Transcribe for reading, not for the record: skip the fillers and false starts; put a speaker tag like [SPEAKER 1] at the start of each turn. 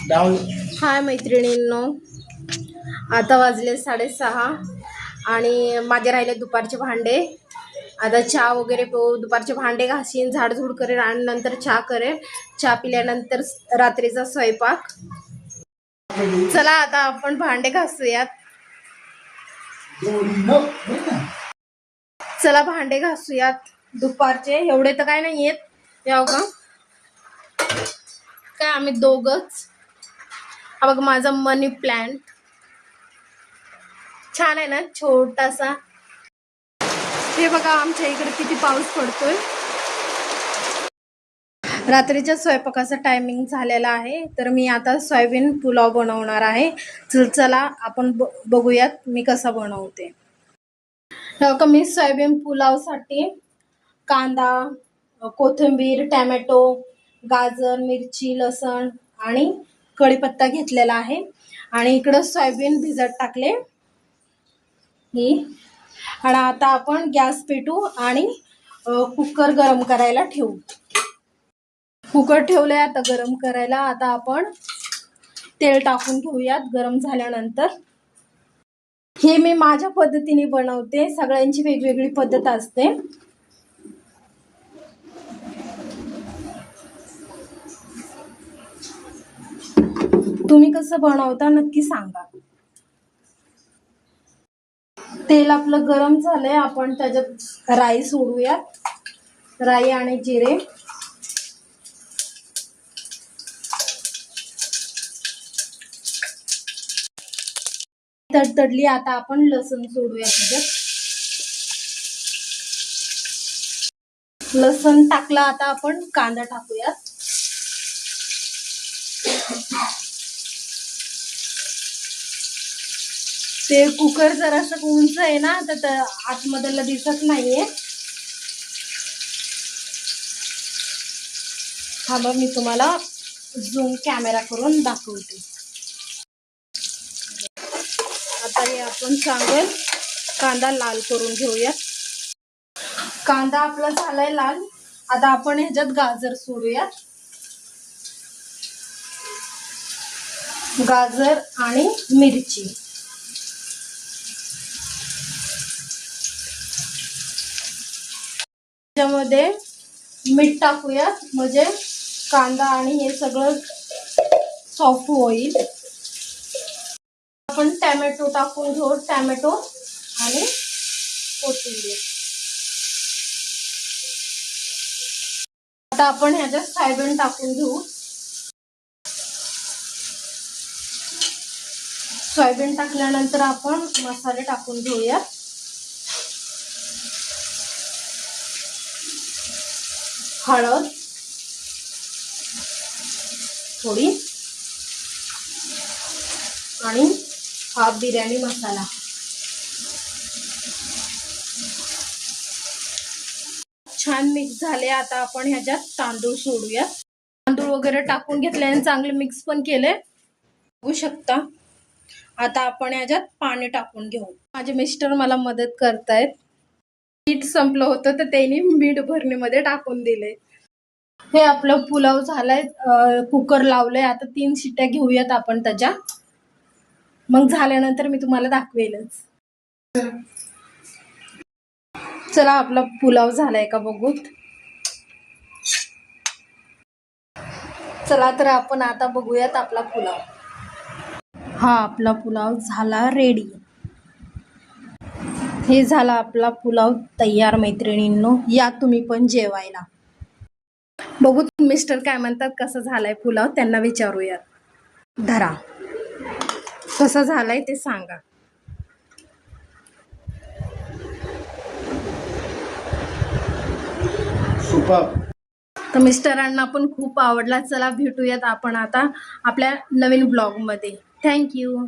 [SPEAKER 1] हाय मैत्रिणींनो, आता वाजले 6:30 आणि माझे राहिले दुपारचे भांडे. आता चहा वगैरे दुपारचे भांडे घासीन, झाडझूड करेन आणि नंतर चहा करेन. चहा पिल्यानंतर रात्रीचा स्वयंपाक. चला आता आपण भांडे घासूयात. चला भांडे घासूयात. दुपारचे एवढे तर काय नाही येत याव का काय, आम्ही दोघच. हा बघ माझा मनी प्लांट छान आहे ना, छोटासा. हे बघा आमच्या इकडे किती पाऊस पडतोय. रात्रीच्या स्वयंपाकाचा टायमिंग झालेला आहे, तर मी आता सोयाबीन पुलाव बनवणार आहे. चला आपण बघूयात मी कसा बनवते. मी सोयाबीन पुलावसाठी कांदा, कोथिंबीर, टॅमॅटो, गाजर, मिरची, लसण आणि कढीपत्ता घेतलेला आहे. आणि इकडं सोयाबीन भिजत टाकले ही. आणि आता आपण गॅस पेटू आणि कुकर गरम करायला ठेवू. कुकर ठेवलंय आता गरम करायला. आता आपण तेल टाकून घेऊयात गरम झाल्यानंतर. हे मी माझ्या पद्धतीने बनवते, सगळ्यांची वेगवेगळी पद्धत असते. तुम्ही कसं बनवता नक्की सांगा. तेल आपलं गरम झालंय, आपण त्याच्यात राई सोडूयात. राई आणि जिरे. तडतडली, आता आपण लसूण सोडूया त्याच्यात. लसूण टाकला, आता आपण कांदा टाकूयात. ते कुकर जरासं उंच आहे ना, तर आतमधला दिसत नाहीये. हा बघ मी तुम्हाला झूम कॅमेरा करून दाखवते. आता हे आपण चांगलं कांदा लाल करून घेऊया. कांदा आपला झालाय लाल. आता आपण ह्याच्यात गाजर सोडूयात. गाजर आणि मिरची. त्यामध्ये मीठ टाकूयात, म्हणजे कांदा आणि हे सगळं सॉफ्ट होईल. आपण टॅमॅटो टाकून घेऊ. टॅमॅटो आणि कोथिंबीर. आता आपण ह्याच्यात सोयाबीन टाकून घेऊ. सोयाबीन टाकल्यानंतर आपण मसाले टाकून घेऊया. हळद थोडी आणि हा बिर्याणी मसाला. छान मिक्स झाले. आता आपण ह्याच्यात तांदूळ सोडूया. तांदूळ वगैरे टाकून घेतले आणि चांगले मिक्स पण केले, बघू शकता. आता आपण ह्याच्यात पाणी टाकून घेऊ. माझे मिस्टर मला मदत करतायत. मीठ संपलं होतं तर त्यांनी मीठ भरणीमध्ये टाकून दिले. हे आपलं पुलाव झालाय. कुकर लावलंय. आता 3 शिट्ट्या घेऊयात आपण त्याच्या. मग झाल्यानंतर मी तुम्हाला दाखवेलच. चला आपला पुलाव झालाय का बघू. चला तर आपण आता बघूयात आपला पुलाव. हा आपला पुलाव झाला रेडी. हे झाला आपला पुलाव तयार मैत्रिणींनो. या तुम्ही पण जेवायला. बघू मिस्टर काय म्हणतात, कसा झालाय पुलाव त्यांना विचारूयात. धरा, कसा झालाय ते सांगा. सुपर. तर मिस्टरांना पण खूप आवडला. चला भेटूयात आपण आता आपल्या नवीन ब्लॉग मध्ये. थँक्यू.